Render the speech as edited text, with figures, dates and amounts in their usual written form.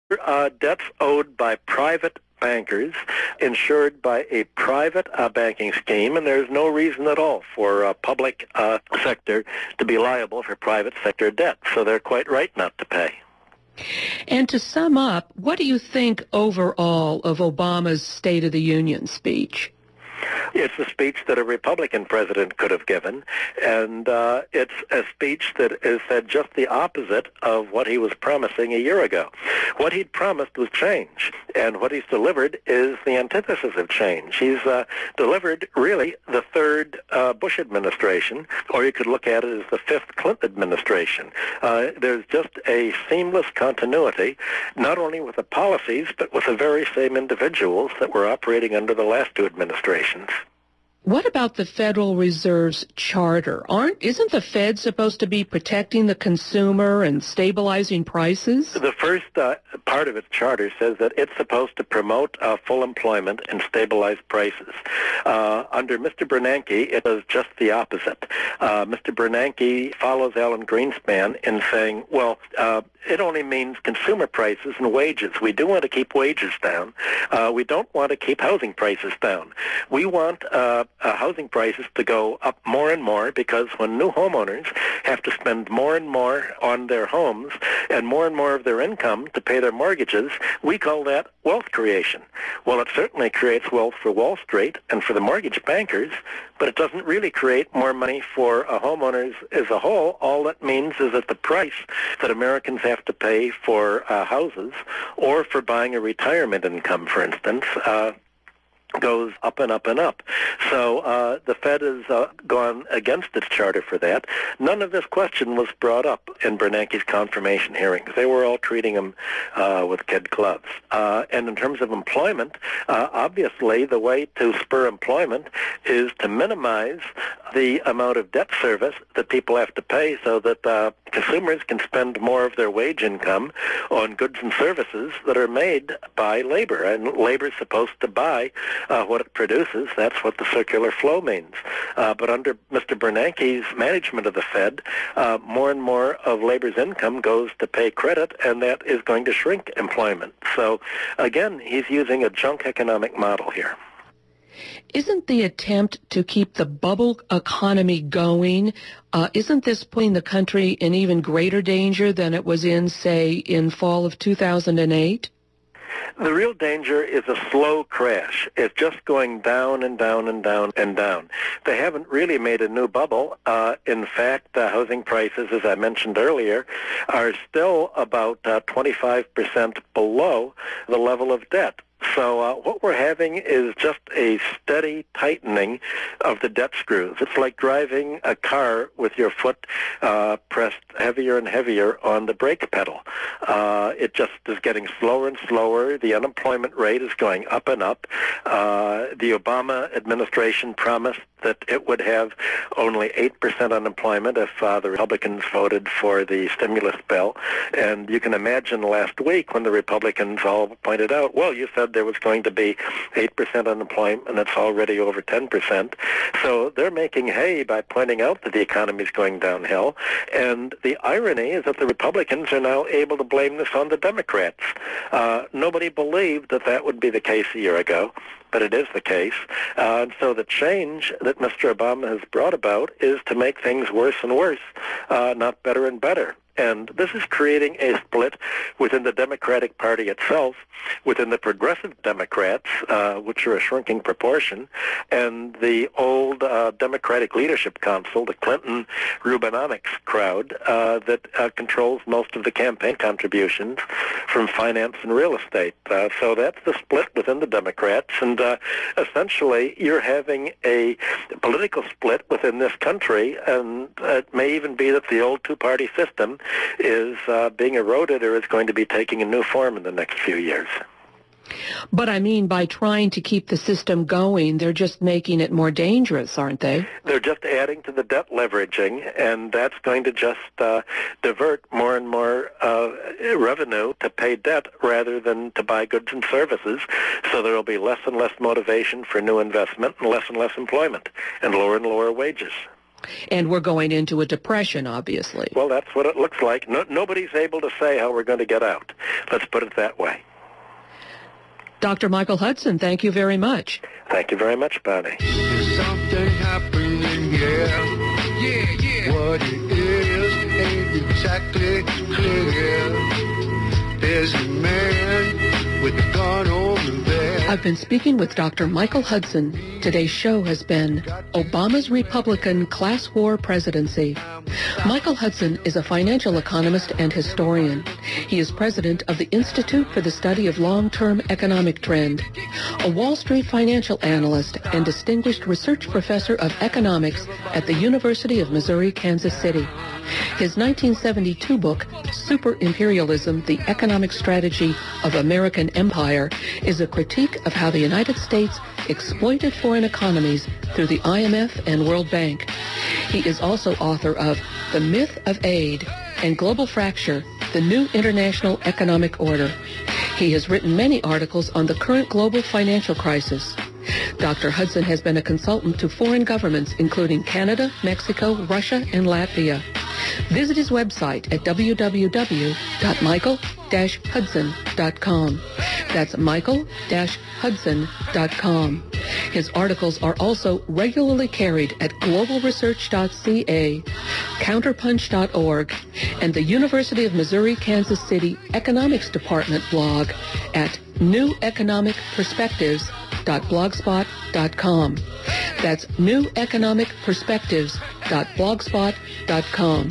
Debts owed by private bankers insured by a private banking scheme, and there's no reason at all for public sector to be liable for private sector debt. So they're quite right not to pay. And to sum up, what do you think overall of Obama's State of the Union speech? It's a speech that a Republican president could have given, and it's a speech that is said just the opposite of what he was promising a year ago. What he'd promised was change, and what he's delivered is the antithesis of change. He's delivered, really, the third Bush administration, or you could look at it as the fifth Clinton administration. There's just a seamless continuity, not only with the policies, but with the very same individuals that were operating under the last two administrations. What about the Federal Reserve's charter? Isn't the Fed supposed to be protecting the consumer and stabilizing prices? The first part of its charter says that it's supposed to promote full employment and stabilize prices. Under Mr. Bernanke, it is just the opposite. Mr. Bernanke follows Alan Greenspan in saying, well, it only means consumer prices and wages. We do want to keep wages down. We don't want to keep housing prices down. We want housing prices to go up more and more, because when new homeowners have to spend more and more on their homes and more of their income to pay their mortgages, we call that wealth creation. Well, it certainly creates wealth for Wall Street and for the mortgage bankers, but it doesn't really create more money for homeowners as a whole. All that means is that the price that Americans have to pay for houses or for buying a retirement income, for instance, goes up and up and up. So the Fed has gone against its charter for that. None of this question was brought up in Bernanke's confirmation hearings. They were all treating him with kid gloves. And in terms of employment, obviously the way to spur employment is to minimize the amount of debt service that people have to pay, so that consumers can spend more of their wage income on goods and services that are made by labor. And labor is supposed to buy what it produces. That's what the circular flow means. But under Mr. Bernanke's management of the Fed, more and more of labor's income goes to pay credit, and that is going to shrink employment. So, again, he's using a junk economic model here. Isn't the attempt to keep the bubble economy going, isn't this putting the country in even greater danger than it was in, say, in fall of 2008? The real danger is a slow crash. It's just going down and down and down and down. They haven't really made a new bubble. In fact, housing prices, as I mentioned earlier, are still about 25% below the level of debt. So what we're having is just a steady tightening of the debt screws. It's like driving a car with your foot pressed heavier and heavier on the brake pedal. It just is getting slower and slower. The unemployment rate is going up and up. The Obama administration promised that it would have only 8% unemployment if the Republicans voted for the stimulus bill. And you can imagine last week when the Republicans all pointed out, well, you said there was going to be 8% unemployment, and it's already over 10%. So they're making hay by pointing out that the economy is going downhill. And the irony is that the Republicans are now able to blame this on the Democrats. Nobody believed that that would be the case a year ago, but it is the case. And so the change that Mr. Obama has brought about is to make things worse and worse, not better and better. And this is creating a split within the Democratic Party itself, within the progressive Democrats, which are a shrinking proportion, and the old Democratic Leadership Council, the Clinton Rubinomics crowd, that controls most of the campaign contributions from finance and real estate. So that's the split within the Democrats, and essentially you're having a political split within this country, and it may even be that the old two-party system is being eroded or is going to be taking a new form in the next few years. But I mean, by trying to keep the system going, they're just making it more dangerous, aren't they? They're just adding to the debt leveraging, and that's going to just divert more and more revenue to pay debt rather than to buy goods and services. So there will be less and less motivation for new investment and less employment and lower wages. And we're going into a depression, obviously. Well, that's what it looks like. Nobody's able to say how we're going to get out. Let's put it that way. Dr. Michael Hudson, thank you very much. Thank you very much, Bonnie. There's something happening, yeah. What it is ain't exactly clear. There's a man with a gun over there. I've been speaking with Dr. Michael Hudson. Today's show has been Obama's Republican Class War Presidency. Michael Hudson is a financial economist and historian. He is president of the Institute for the Study of Long-Term Economic Trend, a Wall Street financial analyst and distinguished research professor of economics at the University of Missouri, Kansas City. His 1972 book, Super Imperialism, The Economic Strategy of American Empire, is a critique of how the United States exploited foreign economies through the IMF and World Bank. He is also author of The Myth of Aid and Global Fracture, The New International Economic Order. He has written many articles on the current global financial crisis. Dr. Hudson has been a consultant to foreign governments, including Canada, Mexico, Russia, and Latvia. Visit his website at www.michael-hudson.com. That's michael-hudson.com. His articles are also regularly carried at globalresearch.ca, counterpunch.org, and the University of Missouri Kansas City Economics Department blog at neweconomicperspectives.blogspot.com. That's neweconomicperspectives.blogspot.com.